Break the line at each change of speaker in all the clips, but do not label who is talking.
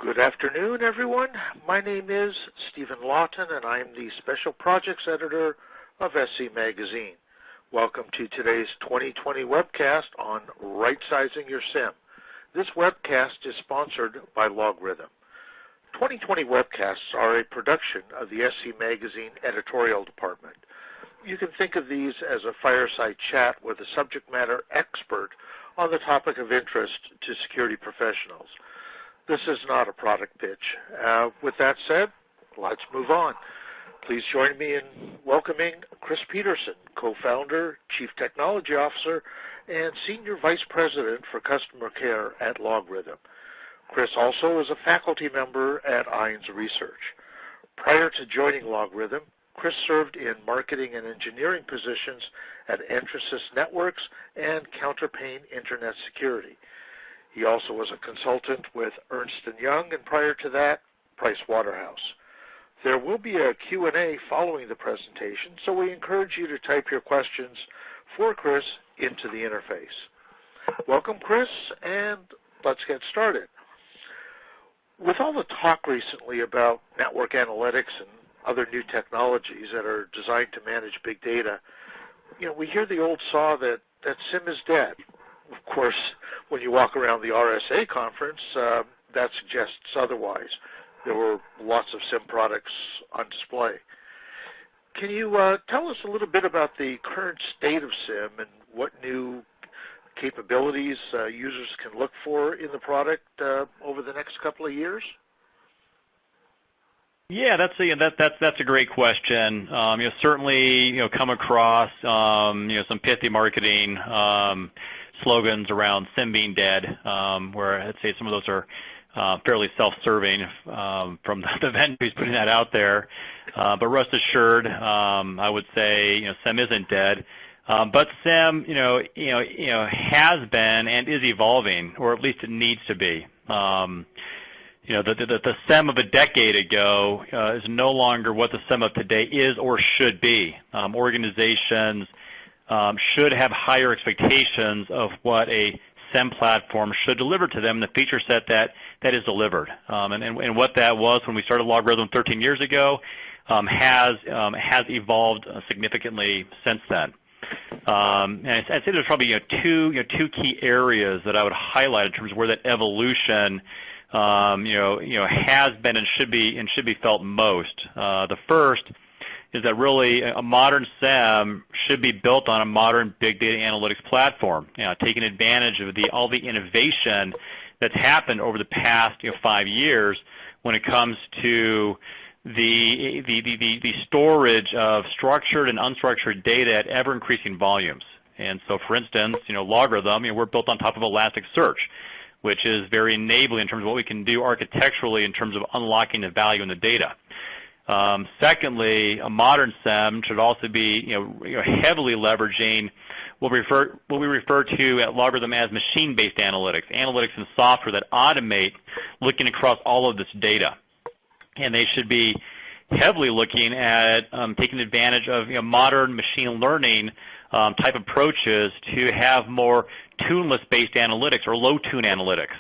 Good afternoon, everyone. My name is Stephen Lawton, and I'm the Special Projects Editor of SE Magazine. Welcome to today's 2020 webcast on Rightsizing Your SIEM. This webcast is sponsored by LogRhythm. 2020 webcasts are a production of the SE Magazine editorial department. You can think of these as a fireside chat with a subject matter expert on the topic of interest to security professionals. This is not a product pitch. With that said, let's move on. Please join me in welcoming Chris Peterson, co-founder, Chief Technology Officer, and Senior Vice President for Customer Care at LogRhythm. Chris also is a faculty member at INS Research. Prior to joining LogRhythm, Chris served in marketing and engineering positions at Entresys Networks and Counterpane Internet Security. He also was a consultant with Ernst & Young, and prior to that, Price Waterhouse. There will be a Q&A following the presentation, so we encourage you to type your questions for Chris into the interface. Welcome, Chris, and let's get started. With all the talk recently about network analytics and other new technologies that are designed to manage big data, we hear the old saw that SIEM is dead. Of course, when you walk around the RSA conference, that suggests otherwise. There were lots of SIEM products on display. Can you tell us a little bit about the current state of SIEM and what new capabilities users can look for in the product over the next couple of years?
Yeah, that's a great question. Certainly, come across some pithy marketing slogans around SIEM being dead, where I'd say some of those are fairly self-serving from the vendor who's putting that out there. But rest assured, I would say SIEM isn't dead, but SIEM has been and is evolving, or at least it needs to be. The SIEM of a decade ago is no longer what the SIEM of today is or should be. Organizations should have higher expectations of what a SIEM platform should deliver to them, the feature set that is delivered. And what that was when we started LogRhythm 13 years ago has evolved significantly since then. And I'd say there's probably two key areas that I would highlight in terms of where that evolution has been and should be felt most. The first is that really a modern SIEM should be built on a modern big data analytics platform, taking advantage of all the innovation that's happened over the past 5 years when it comes to the storage of structured and unstructured data at ever-increasing volumes. And so, for instance, LogRhythm, we're built on top of Elasticsearch, which is very enabling in terms of what we can do architecturally in terms of unlocking the value in the data. Secondly, a modern SIEM should also be heavily leveraging what we refer to at LogRhythm as machine-based analytics and software that automate looking across all of this data. And they should be heavily looking at taking advantage of modern machine learning type approaches to have more tuneless-based analytics or low-tune analytics.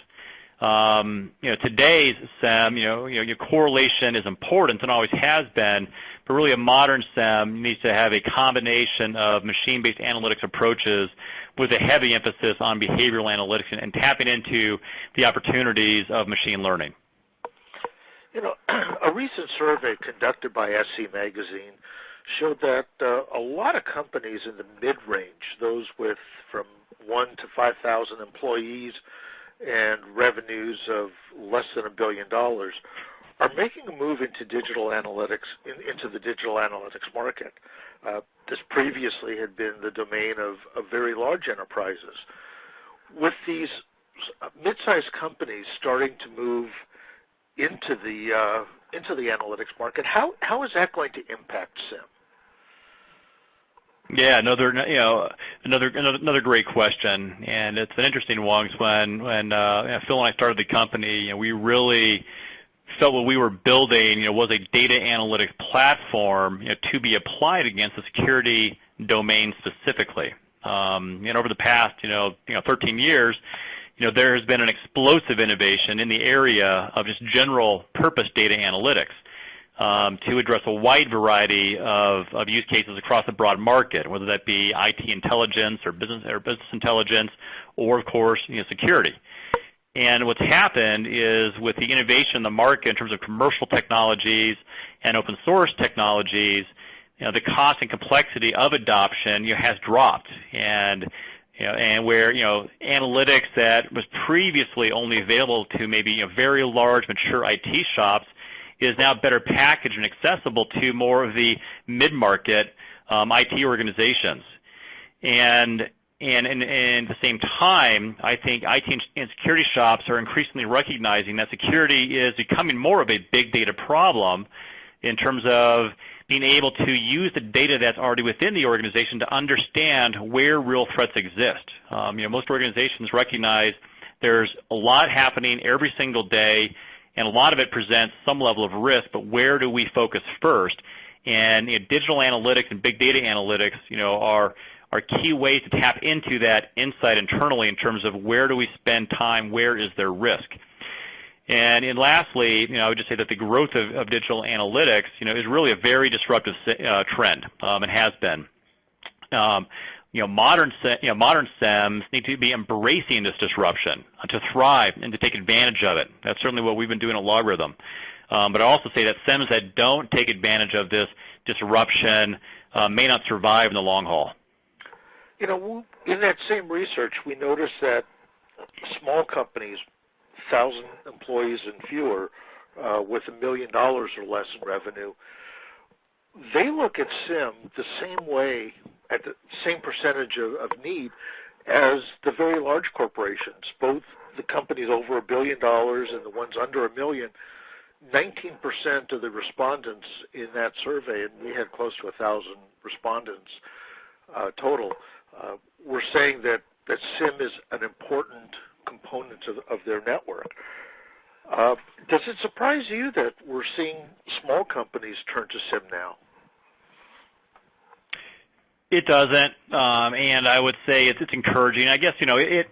Today's SIEM, your correlation is important and always has been, but really a modern SIEM needs to have a combination of machine-based analytics approaches with a heavy emphasis on behavioral analytics and tapping into the opportunities of machine learning.
A recent survey conducted by SE Magazine showed that a lot of companies in the mid-range, those with from 1 to 5,000 employees and revenues of less than $1 billion, are making a move into digital analytics, into the digital analytics market. This previously had been the domain of very large enterprises. With these mid-sized companies starting to move into the analytics market, how is that going to impact SIEM?
Yeah, another great question, and it's an interesting one. When Phil and I started the company, we really felt what we were building, was a data analytics platform, to be applied against the security domain specifically. And over the past, 13 years, there has been an explosive innovation in the area of just general purpose data analytics to address a wide variety of use cases across a broad market, whether that be IT intelligence or business intelligence, or of course, security. And what's happened is with the innovation in the market in terms of commercial technologies and open source technologies, the cost and complexity of adoption has dropped, and where analytics that was previously only available to maybe very large mature IT shops is now better packaged and accessible to more of the mid-market IT organizations. And at the same time, I think IT and security shops are increasingly recognizing that security is becoming more of a big data problem in terms of being able to use the data that's already within the organization to understand where real threats exist. Most organizations recognize there's a lot happening every single day, and a lot of it presents some level of risk, but where do we focus first? And digital analytics and big data analytics, are key ways to tap into that insight internally in terms of where do we spend time, where is there risk. And lastly, I would just say that the growth of digital analytics, is really a very disruptive trend, and has been. Modern SIEMs need to be embracing this disruption to thrive and to take advantage of it. That's certainly what we've been doing at LogRhythm. But I also say that SIEMs that don't take advantage of this disruption may not survive in the long haul.
In that same research, we noticed that small companies, 1,000 employees and fewer, with $1 million or less in revenue, they look at SIEM the same way, at the same percentage of need as the very large corporations, both the companies over $1 billion and the ones under $1 million. 19% of the respondents in that survey, and we had close to 1,000 respondents total, were saying that SIEM is an important component of their network. Does it surprise you that we're seeing small companies turn to SIEM now?
It doesn't, and I would say it's encouraging. I guess it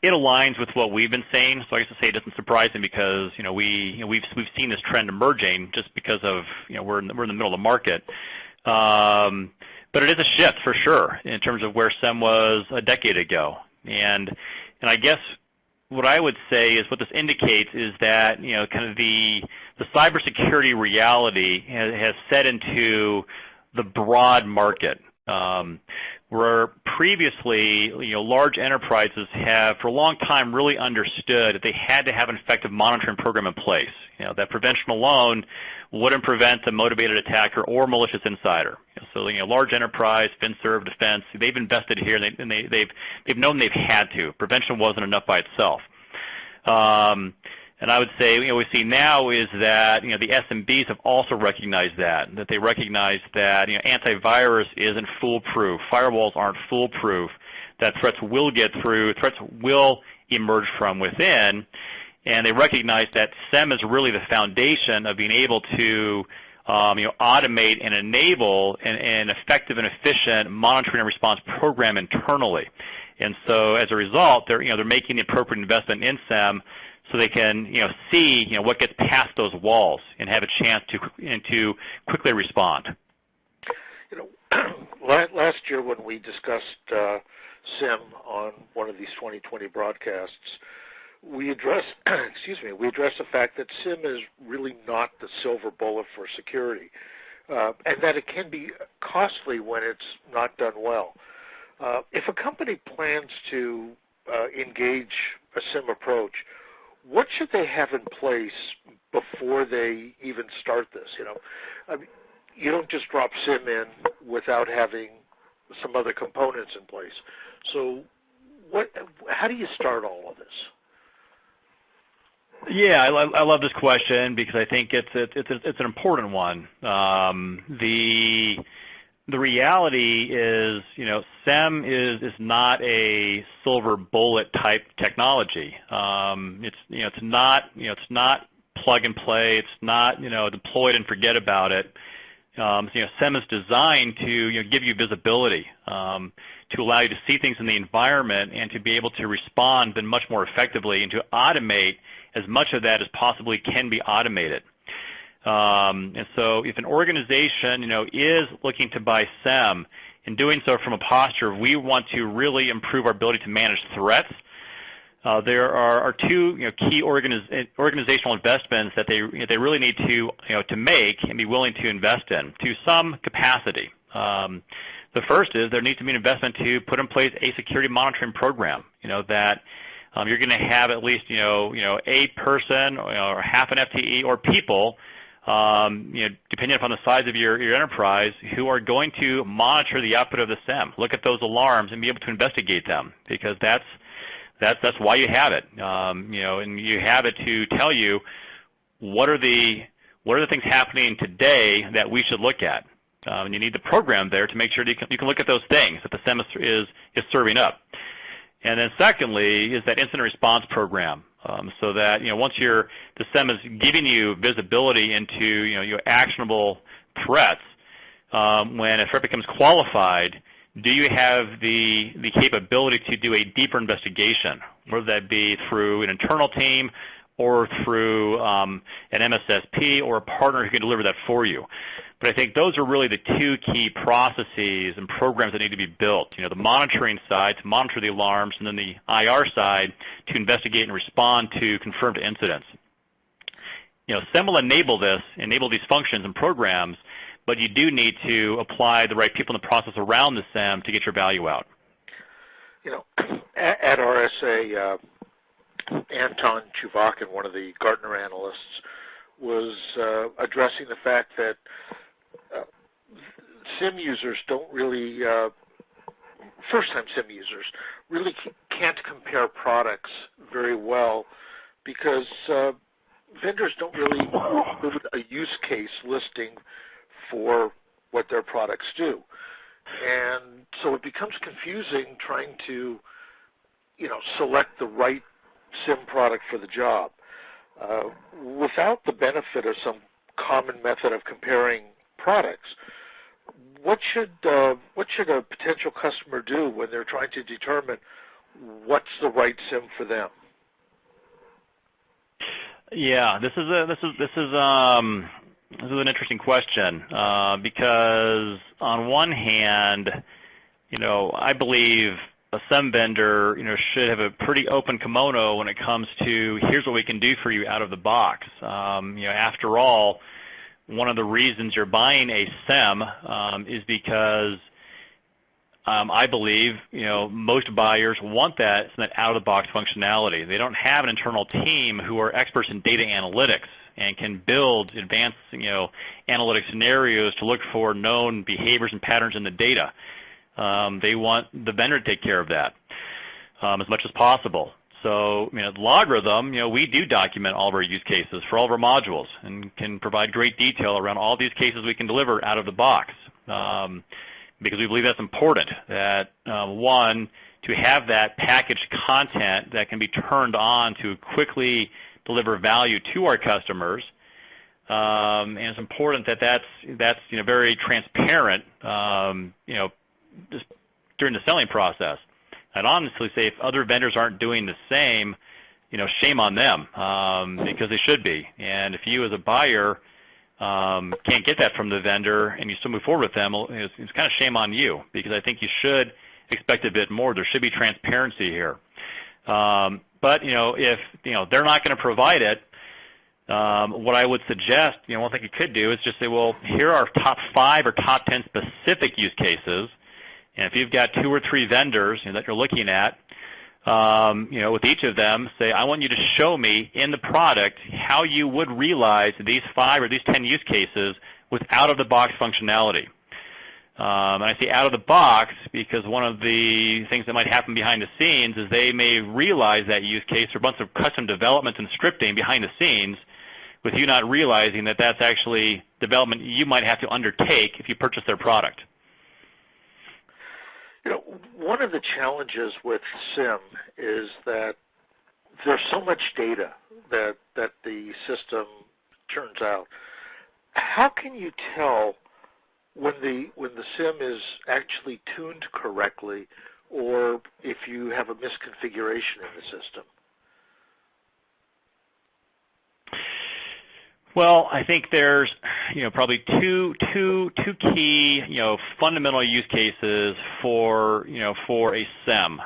aligns with what we've been saying. So I guess to say it doesn't surprise me because we've seen this trend emerging just because of we're in the middle of the market. But it is a shift for sure in terms of where SIEM was a decade ago, and I guess what I would say is what this indicates is that kind of the cybersecurity reality has set into the broad market. Where previously, large enterprises have for a long time really understood that they had to have an effective monitoring program in place. That prevention alone wouldn't prevent a motivated attacker or malicious insider. So, large enterprise, FinServ, defense, they've invested here, and they've known they've had to. Prevention wasn't enough by itself. And I would say, what we see now is that, the SMBs have also recognized that they recognize that, antivirus isn't foolproof, firewalls aren't foolproof, that threats will get through, threats will emerge from within, and they recognize that SIEM is really the foundation of being able to, automate and enable an effective and efficient monitoring and response program internally. And so, as a result, they're making the appropriate investment in SIEM, so they can see what gets past those walls and have a chance to quickly respond.
Last year when we discussed SIEM on one of these 2020 broadcasts, we addressed the fact that SIEM is really not the silver bullet for security, and that it can be costly when it's not done well. If a company plans to engage a SIEM approach, what should they have in place before they even start this? You don't just drop SIEM in without having some other components in place. So, how do you start all of this?
Yeah, I love this question because I think it's an important one. The reality is, SIEM is not a silver bullet type technology. It's not plug and play. It's not deployed and forget about it. SIEM is designed to give you visibility, to allow you to see things in the environment and to be able to respond then much more effectively and to automate as much of that as possibly can be automated. And so if an organization is looking to buy SIEM, in doing so from a posture of we want to really improve our ability to manage threats, there are two key organizational investments that they really need to make and be willing to invest in to some capacity. The first is there needs to be an investment to put in place a security monitoring program. That you're going to have at least a person or half an FTE or people, depending upon the size of your enterprise, who are going to monitor the output of the SIEM, look at those alarms, and be able to investigate them, because that's why you have it. And you have it to tell you what are the things happening today that we should look at. And you need the program there to make sure that you can look at those things that the SIEM is serving up. And then secondly is that incident response program, so that once the SIEM is giving you visibility into your actionable threats, when a threat becomes qualified, do you have the capability to do a deeper investigation, whether that be through an internal team or through an MSSP or a partner who can deliver that for you? But I think those are really the two key processes and programs that need to be built. The monitoring side to monitor the alarms, and then the IR side to investigate and respond to confirmed incidents. SIEM will enable these functions and programs, but you do need to apply the right people in the process around the SIEM to get your value out.
At RSA, Anton Chuvakin, one of the Gartner analysts, was addressing the fact that SIEM users don't really, first-time SIEM users, really can't compare products very well because vendors don't really include a use case listing for what their products do. And so it becomes confusing trying to, select the right SIEM product for the job. Without the benefit of some common method of comparing products, what should a potential customer do when they're trying to determine what's the right SIEM for them?
Yeah, this is an interesting question because on one hand, I believe a SIEM vendor, should have a pretty open kimono when it comes to here's what we can do for you out of the box. After all, one of the reasons you're buying a SIEM is because I believe most buyers want that out-of-the-box functionality. They don't have an internal team who are experts in data analytics and can build advanced analytic scenarios to look for known behaviors and patterns in the data. They want the vendor to take care of that as much as possible. So, at LogRhythm, we do document all of our use cases for all of our modules and can provide great detail around all these cases we can deliver out of the box because we believe that's important, that, one, to have that packaged content that can be turned on to quickly deliver value to our customers, and it's important that that's very transparent, just during the selling process. I'd honestly say if other vendors aren't doing the same, shame on them because they should be. And if you as a buyer can't get that from the vendor and you still move forward with them, it's kind of shame on you because I think you should expect a bit more. There should be transparency here. But if they're not going to provide it, what I would suggest, one thing you could do is just say, well, here are top 5 or top 10 specific use cases. And if you've got 2 or 3 vendors that you're looking at, with each of them, say, I want you to show me in the product how you would realize these 5 or these 10 use cases with out-of-the-box functionality. And I say out of the box because one of the things that might happen behind the scenes is they may realize that use case or a bunch of custom development and scripting behind the scenes with you not realizing that that's actually development you might have to undertake if you purchase their product.
One of the challenges with SIEM is that there's so much data that the system turns out. How can you tell when the SIM is actually tuned correctly, or if you have a misconfiguration in the system?
Well, I think there's, probably two key, fundamental use cases for, for a SIEM.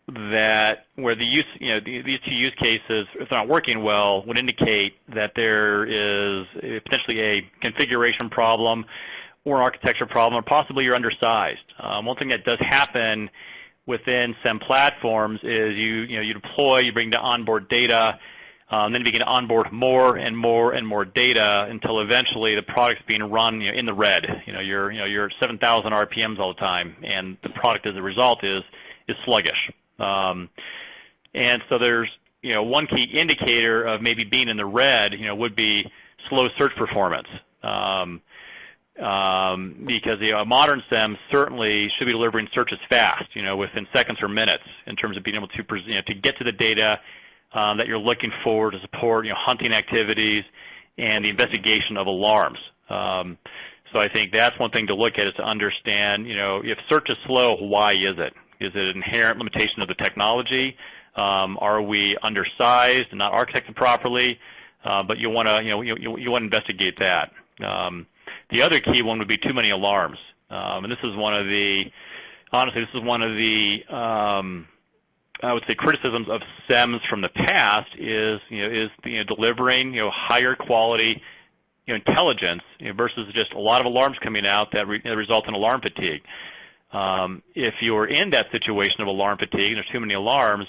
That where the use, these two use cases, if they're not working well, would indicate that there is potentially a configuration problem or an architecture problem, or possibly you're undersized. One thing that does happen within SIEM platforms is you deploy, you bring the onboard data, then you begin to onboard more and more and more data until eventually the product's being run in the red. You're 7,000 RPMs all the time, and the product as a result is sluggish. And so there's one key indicator of maybe being in the red would be slow search performance. Because a modern SIEM certainly should be delivering searches fast, within seconds or minutes, in terms of being able to to get to the data that you're looking for to support hunting activities and the investigation of alarms. So I think that's one thing to look at, is to understand if search is slow, why is it? Is it an inherent limitation of the technology? Are we undersized and not architected properly? But you want to you want to investigate that. The other key one would be too many alarms, and this is one of the I would say criticisms of SIEMs from the past is delivering higher quality intelligence versus just a lot of alarms coming out that result in alarm fatigue. If you're in that situation of alarm fatigue and there's too many alarms,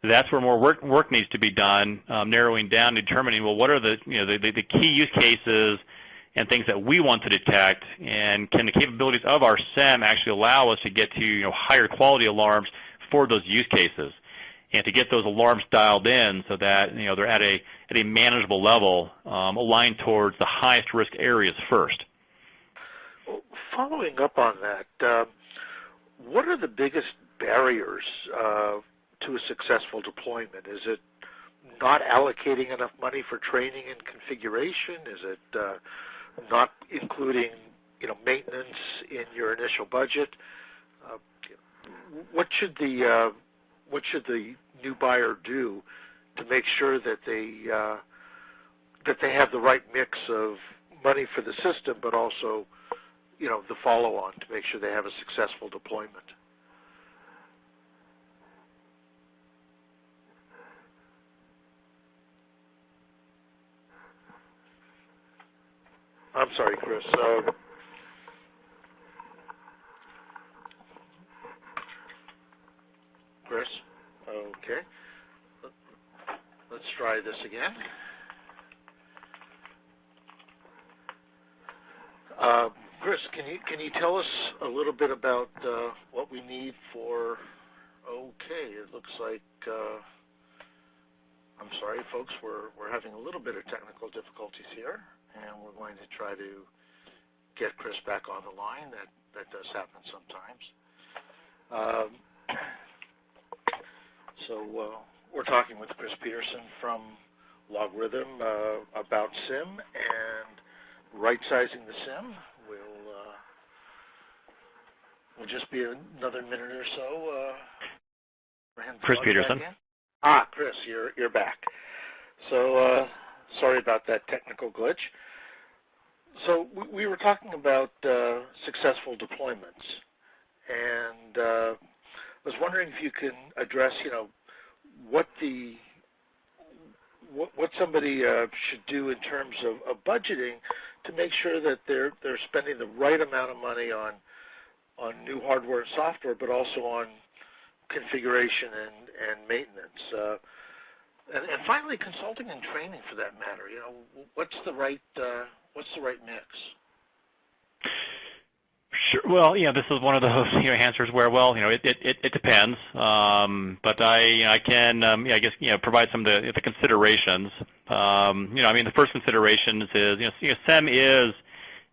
that's where more work needs to be done, narrowing down, determining, well, what are the the key use cases and things that we want to detect, and can the capabilities of our SIEM actually allow us to get to higher quality alarms for those use cases, and to get those alarms dialed in so that they're at a manageable level, aligned towards the highest risk areas first.
Well, following up on that, what are the biggest barriers to a successful deployment? Is it not allocating enough money for training and configuration? Is it not including maintenance in your initial budget? What should the new buyer do to make sure that they have the right mix of money for the system, but also the follow-on to make sure they have a successful deployment? I'm sorry, Chris. Chris? Okay. Let's try this again. Chris, can you tell us a little bit about what we need for? Okay, it looks like. I'm sorry, folks. We're having a little bit of technical difficulties here, and we're going to try to get Chris back on the line. That does happen sometimes. So we're talking with Chris Peterson from LogRhythm about SIEM and right-sizing the SIEM. We'll just be another minute or so.
Chris Peterson.
Chris, you're back. So sorry about that technical glitch. So we were talking about successful deployments, and I was wondering if you can address, what somebody should do in terms of budgeting to make sure that they're spending the right amount of money on new hardware and software, but also on configuration and maintenance, and finally consulting and training for that matter. What's the right mix?
Sure. Well, this is one of those answers where, well, it depends. But I can I guess provide some of the considerations. The first considerations is SIEM is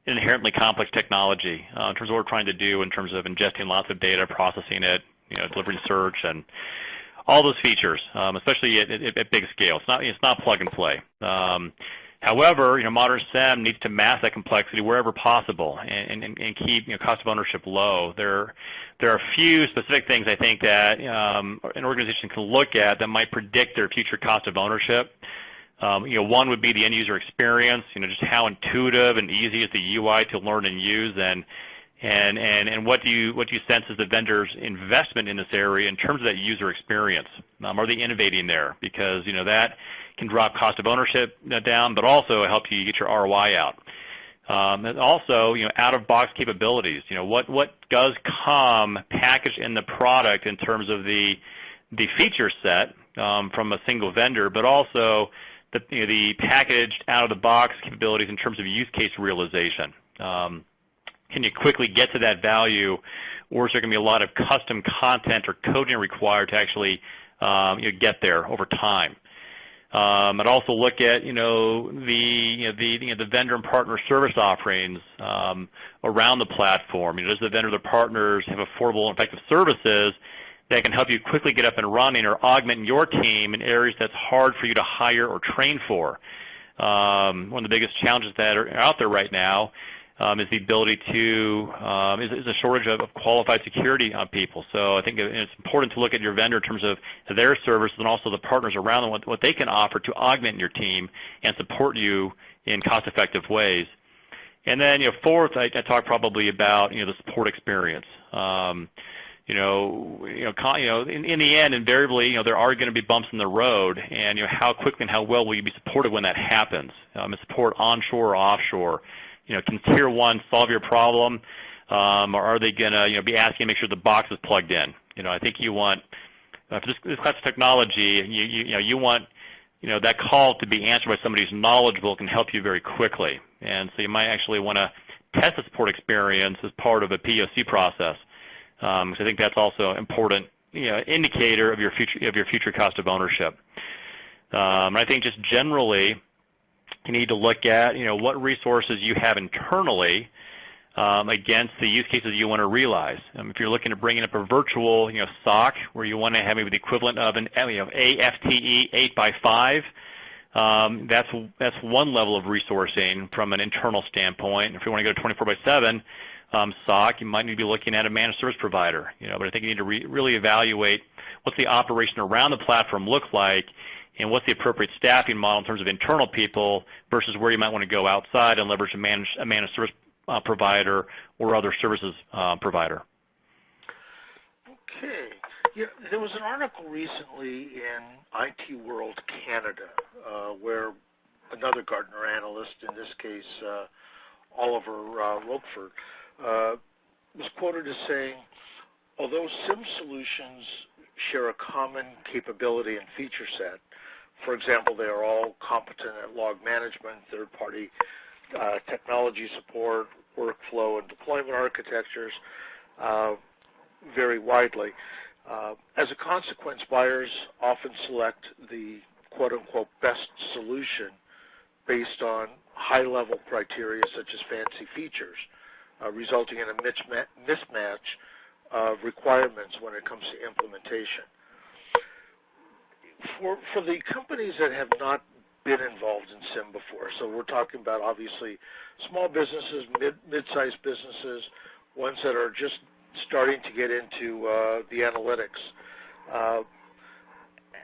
an inherently complex technology in terms of what we're trying to do in terms of ingesting lots of data, processing it, delivering search, and all those features, especially at big scale. It's not plug and play. However, modern SIEM needs to mask that complexity wherever possible and keep cost of ownership low. There are a few specific things I think that an organization can look at that might predict their future cost of ownership. One would be the end user experience. Just how intuitive and easy is the UI to learn and use, and what do you sense is the vendor's investment in this area in terms of that user experience? Are they innovating there? Because that can drop cost of ownership down, but also help you get your ROI out. And also, out-of-box capabilities. What does come packaged in the product in terms of the feature set from a single vendor, but also the packaged out-of-the-box capabilities in terms of use case realization. Can you quickly get to that value, or is there going to be a lot of custom content or coding required to actually get there over time? I'd also look at the vendor and partner service offerings around the platform. Does the vendor or the partners have affordable and effective services that can help you quickly get up and running or augment your team in areas that's hard for you to hire or train for? One of the biggest challenges that are out there right now is the ability to is a shortage of qualified security people. So I think it's important to look at your vendor in terms of their services and also the partners around them, what they can offer to augment your team and support you in cost-effective ways. And then, fourth, I talk probably about the support experience. In the end, invariably, there are going to be bumps in the road, and how quickly and how well will you be supported when that happens? Support onshore or offshore. Can Tier 1 solve your problem, or are they going to be asking to make sure the box is plugged in? I think you want for this class of technology, you want that call to be answered by somebody who's knowledgeable, can help you very quickly, and so you might actually want to test the support experience as part of a POC process. So I think that's also an important indicator of your future cost of ownership. And I think just generally, you need to look at what resources you have internally against the use cases you want to realize. If you're looking to bring up a virtual SOC where you want to have maybe the equivalent of an FTE 8x5, that's one level of resourcing from an internal standpoint. If you want to go to 24/7 SOC, you might need to be looking at a managed service provider. But I think you need to really evaluate what's the operation around the platform look like, and what's the appropriate staffing model in terms of internal people versus where you might want to go outside and leverage a managed service provider or other services provider.
Okay. There was an article recently in IT World Canada where another Gartner analyst, in this case Oliver Roquefort, was quoted as saying, although SIEM solutions share a common capability and feature set, for example, they are all competent at log management, third-party technology support, workflow, and deployment architectures vary widely. As a consequence, buyers often select the quote-unquote best solution based on high-level criteria such as fancy features, resulting in a mismatch of requirements when it comes to implementation. For the companies that have not been involved in SIEM before, so we're talking about obviously small businesses, mid-sized businesses, ones that are just starting to get into the analytics,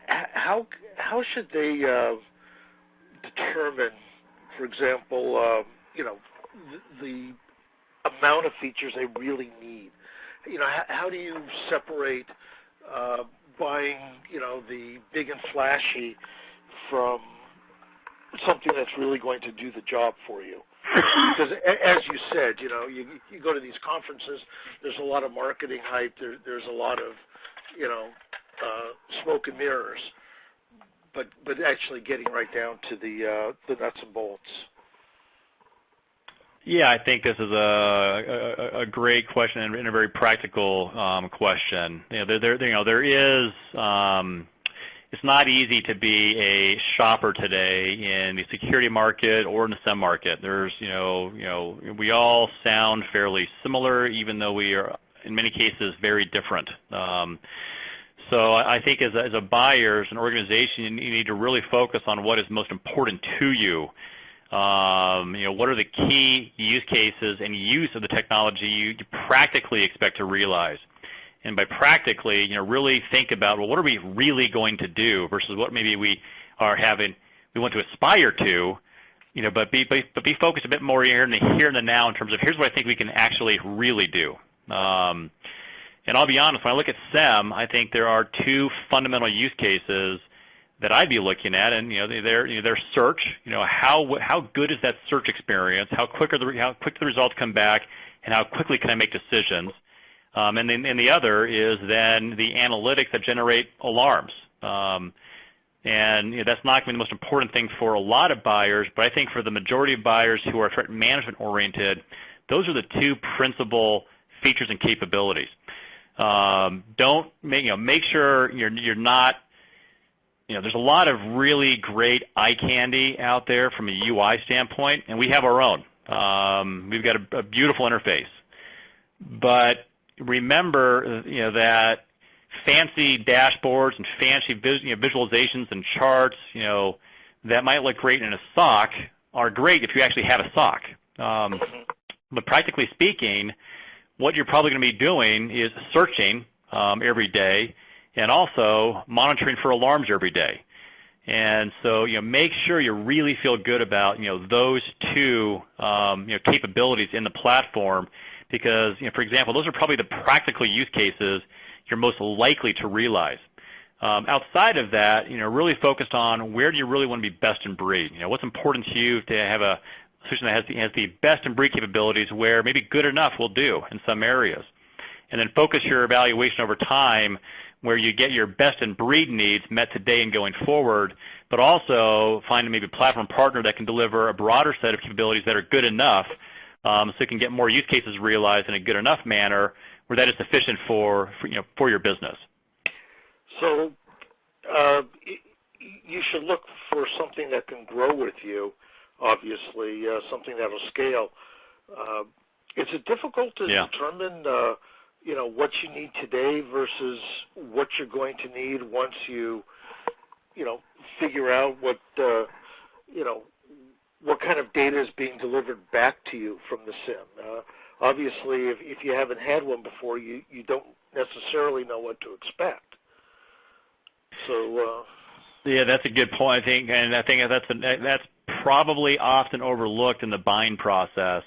how should they determine, for example, the amount of features they really need? How do you separate buying, the big and flashy from something that's really going to do the job for you? Because as you said, you go to these conferences, there's a lot of marketing hype, there's a lot of, smoke and mirrors, but actually getting right down to the nuts and bolts.
Yeah, I think this is a great question and a very practical question. There is. It's not easy to be a shopper today in the security market or in the SIEM market. We all sound fairly similar, even though we are in many cases very different. So I think as a buyer, as an organization, you need to really focus on what is most important to you. What are the key use cases and use of the technology you practically expect to realize? And by practically, really think about, well, what are we really going to do versus what maybe we want to aspire to, but be focused a bit more here in the now in terms of here's what I think we can actually really do. And I'll be honest, when I look at SIEM, I think there are two fundamental use cases that I'd be looking at, and they're search. How good is that search experience? How quick do the results come back, and how quickly can I make decisions? And the other is then the analytics that generate alarms. And that's not going to be the most important thing for a lot of buyers, but I think for the majority of buyers who are threat management oriented, those are the two principal features and capabilities. Make sure you're not. There's a lot of really great eye candy out there from a UI standpoint, and we have our own. We've got a beautiful interface, but remember, that fancy dashboards and fancy visualizations and charts, that might look great in a SOC are great if you actually have a SOC. But practically speaking, what you're probably going to be doing is searching every day and also monitoring for alarms every day. And so, make sure you really feel good about, those two, capabilities in the platform because, for example, those are probably the practical use cases you're most likely to realize. Outside of that, really focused on where do you really want to be best in breed. What's important to you to have a solution that has the best in breed capabilities where maybe good enough will do in some areas. And then focus your evaluation over time where you get your best in breed needs met today and going forward, but also find maybe a platform partner that can deliver a broader set of capabilities that are good enough so you can get more use cases realized in a good enough manner where that is sufficient for your business.
So you should look for something that can grow with you, obviously, something that will scale. Is it difficult to determine, what you need today versus what you're going to need once you, figure out what kind of data is being delivered back to you from the SIEM? Obviously, if you haven't had one before, you don't necessarily know what to expect. So.
Yeah, that's a good point. I think that's probably often overlooked in the buying process.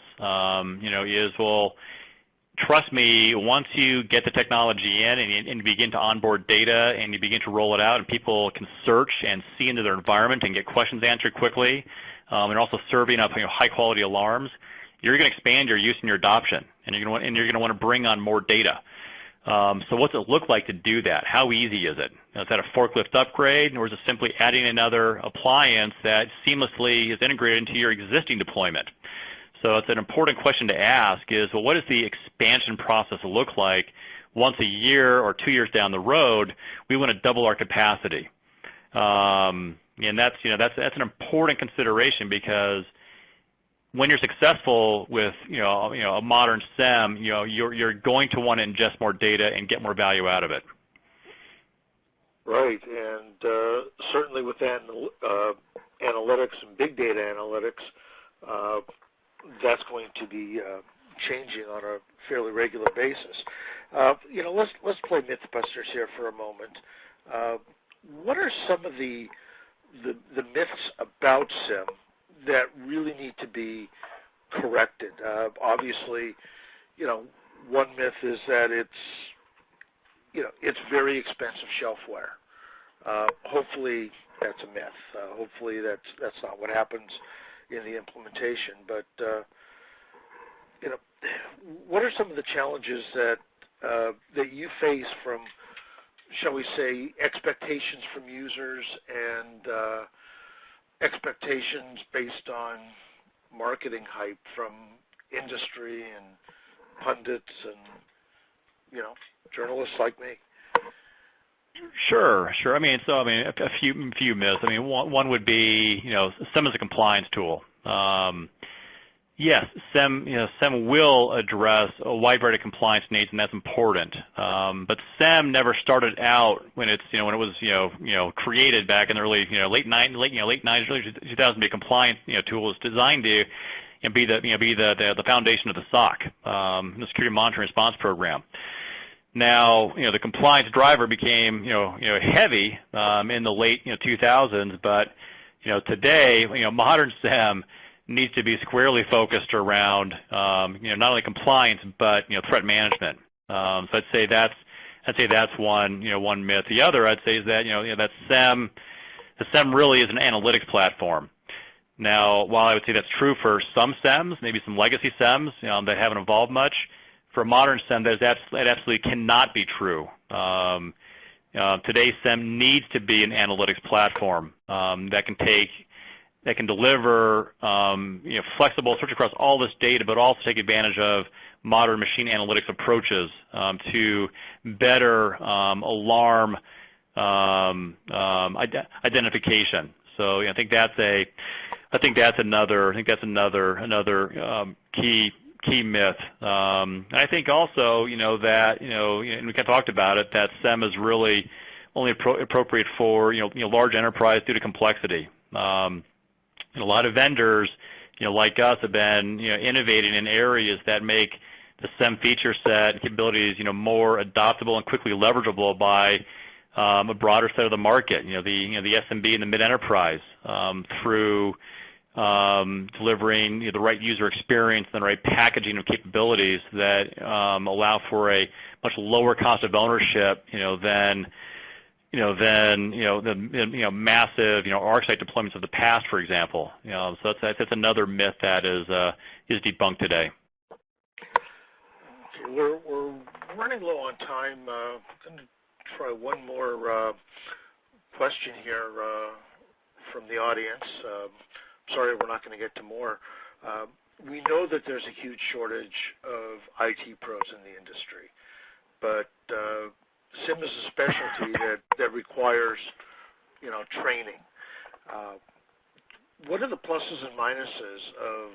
Trust me, once you get the technology in and you begin to onboard data and you begin to roll it out and people can search and see into their environment and get questions answered quickly, and also serving up high-quality alarms, you're going to expand your use and your adoption, and you're going to want to bring on more data. So what's it look like to do that? How easy is it? Is that a forklift upgrade, or is it simply adding another appliance that seamlessly is integrated into your existing deployment? So it's an important question to ask is, well, what does the expansion process look like once a year or 2 years down the road we want to double our capacity? And that's an important consideration because when you're successful with a modern SIEM, you're going to want to ingest more data and get more value out of it.
Right, and certainly with analytics and big data analytics, that's going to be changing on a fairly regular basis. Let's play Mythbusters here for a moment. What are some of the myths about SIEM that really need to be corrected? Obviously, one myth is that it's very expensive shelfware. Hopefully, that's a myth. Hopefully, that's not what happens in the implementation. But what are some of the challenges that you face from, shall we say, expectations from users and expectations based on marketing hype from industry and pundits and journalists like me?
Sure. A few myths. One would be, SIEM is a compliance tool. Yes, SIEM will address a wide variety of compliance needs, and that's important. But SIEM never started out when when it was created back in the early late 90s, early 2000s, to be a compliance tool. Was designed to be the foundation of the SOC, the Security Monitoring Response Program. Now, the compliance driver became heavy in the late 2000s, but today modern SIEM needs to be squarely focused around not only compliance but threat management. So I'd say that's one myth. The other I'd say is that that the SIEM really is an analytics platform. Now, while I would say that's true for some SIEMs, maybe some legacy SIEMs that haven't evolved much, for modern SIEM that absolutely cannot be true. Today's SIEM needs to be an analytics platform that can deliver flexible search across all this data, but also take advantage of modern machine analytics approaches to better alarm identification. So I think that's another key myth. I think also that and we kind of talked about it, that SIEM is really only appropriate for large enterprise due to complexity. A lot of vendors, like us, have been innovating in areas that make the SIEM feature set and capabilities more adoptable and quickly leverageable by a broader set of the market. The SMB and the mid-enterprise through delivering the right user experience and the right packaging of capabilities that allow for a much lower cost of ownership than the massive ArcSight deployments of the past, for example. So that's another myth that is debunked today.
Okay, we're running low on time. I'm going to try one more question here from the audience. Sorry, we're not going to get to more. We know that there's a huge shortage of IT pros in the industry, but SIEM is a specialty that requires, training. What are the pluses and minuses of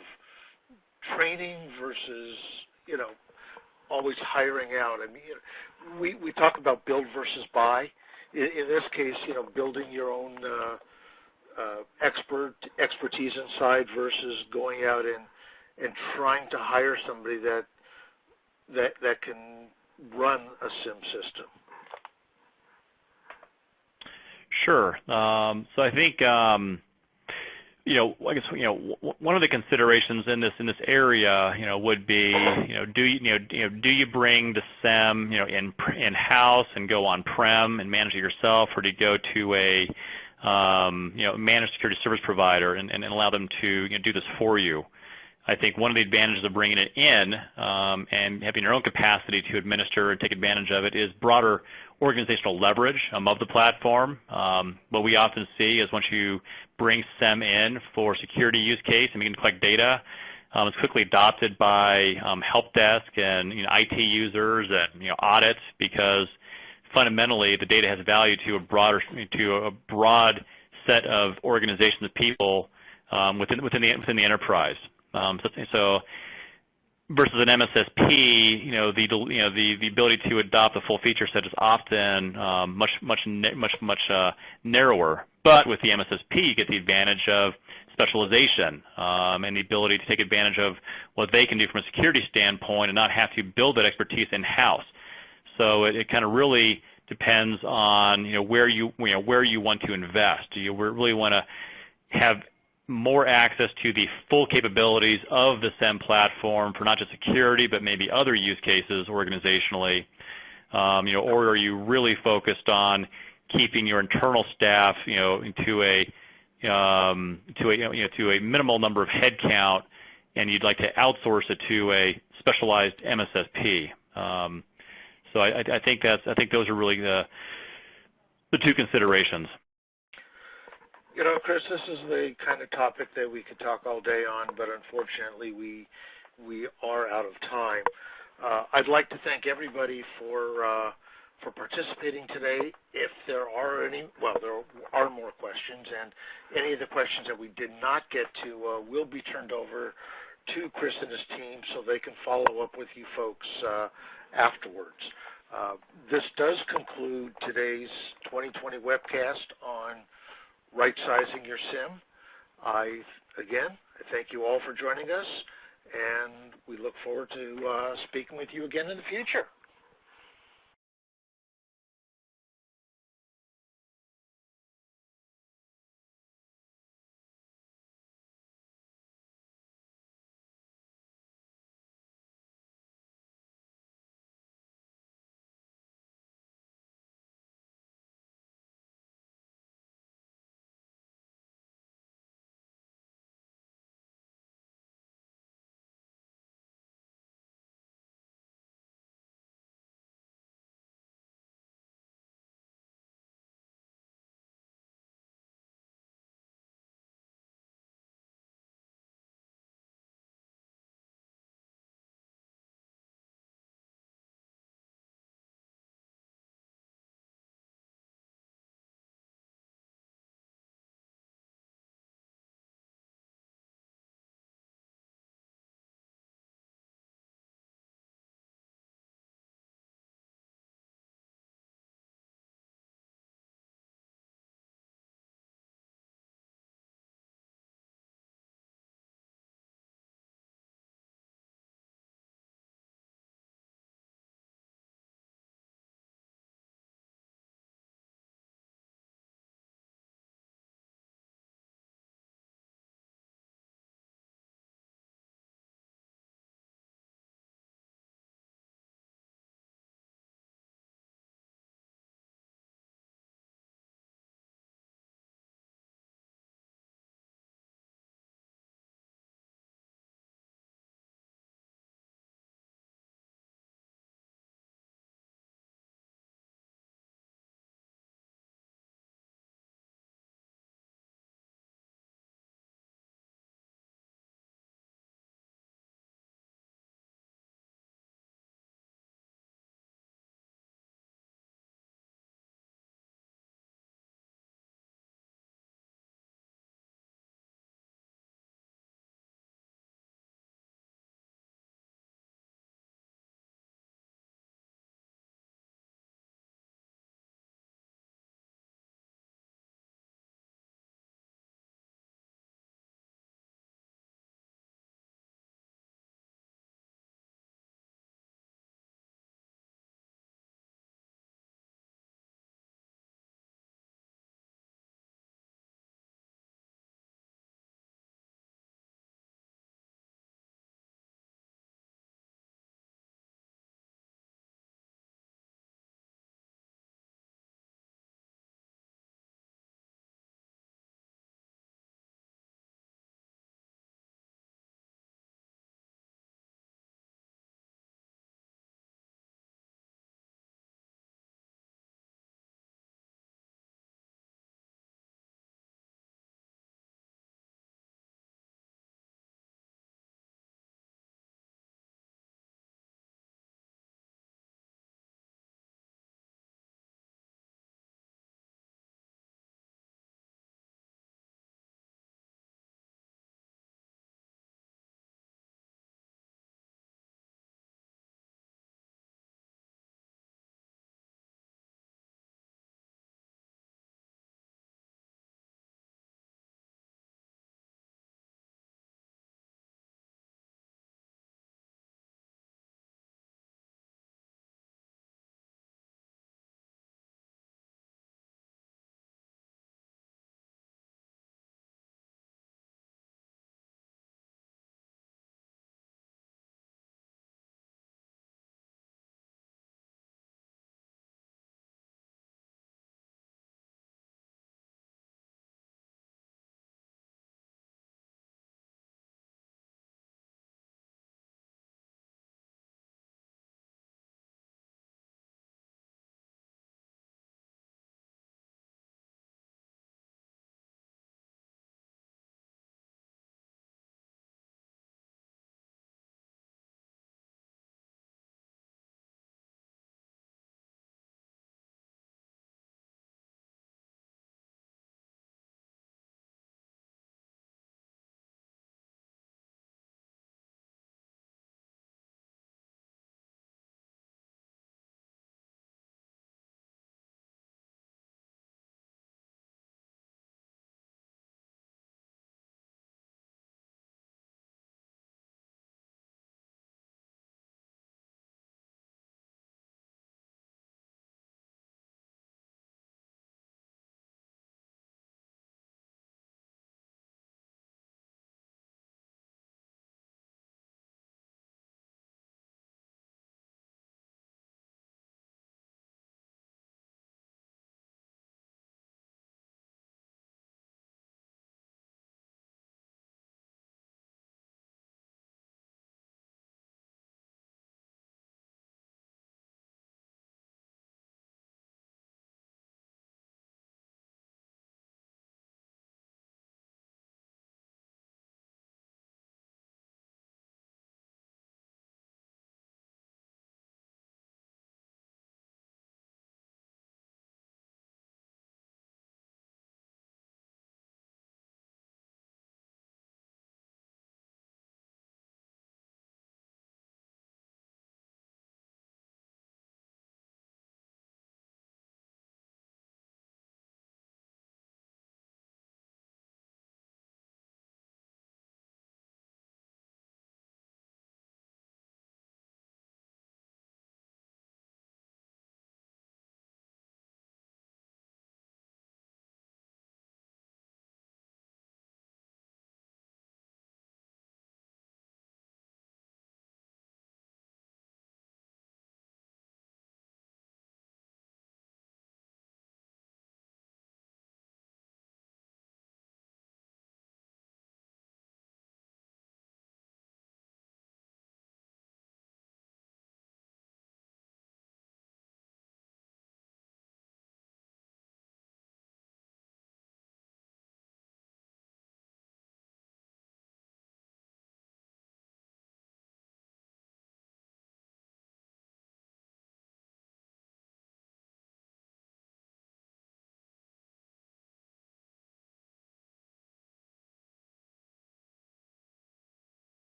training versus, always hiring out? I mean, we talk about build versus buy. In this case, building your own expertise inside versus going out and trying to hire somebody that can run a SIEM system.
Sure. So I think I guess one of the considerations in this area would be do you bring the SIEM in house and go on prem and manage it yourself, or do you go to a managed security service provider and allow them to do this for you? I think one of the advantages of bringing it in and having your own capacity to administer and take advantage of it is broader organizational leverage of the platform. What we often see is once you bring SIEM in for security use case and begin to collect data, it's quickly adopted by help desk and IT users and audits, because fundamentally the data has value to a broad set of organizations of people within the enterprise. So versus an MSSP, the ability to adopt the full feature set is often much narrower. But with the MSSP, you get the advantage of specialization and the ability to take advantage of what they can do from a security standpoint and not have to build that expertise in-house. So it kind of really depends on where you want to invest. Do you really want to have more access to the full capabilities of the SIEM platform for not just security but maybe other use cases organizationally, or are you really focused on keeping your internal staff to a minimal number of headcount, and you'd like to outsource it to a specialized MSSP? So I think those are really the two considerations.
Chris, this is the kind of topic that we could talk all day on, but unfortunately we are out of time. I'd like to thank everybody for participating today. If there are any, well, there are more questions, and any of the questions that we did not get to will be turned over to Chris and his team so they can follow up with you folks afterwards. This does conclude today's 2020 webcast on right-sizing your SIEM. Again, I thank you all for joining us, and we look forward to speaking with you again in the future.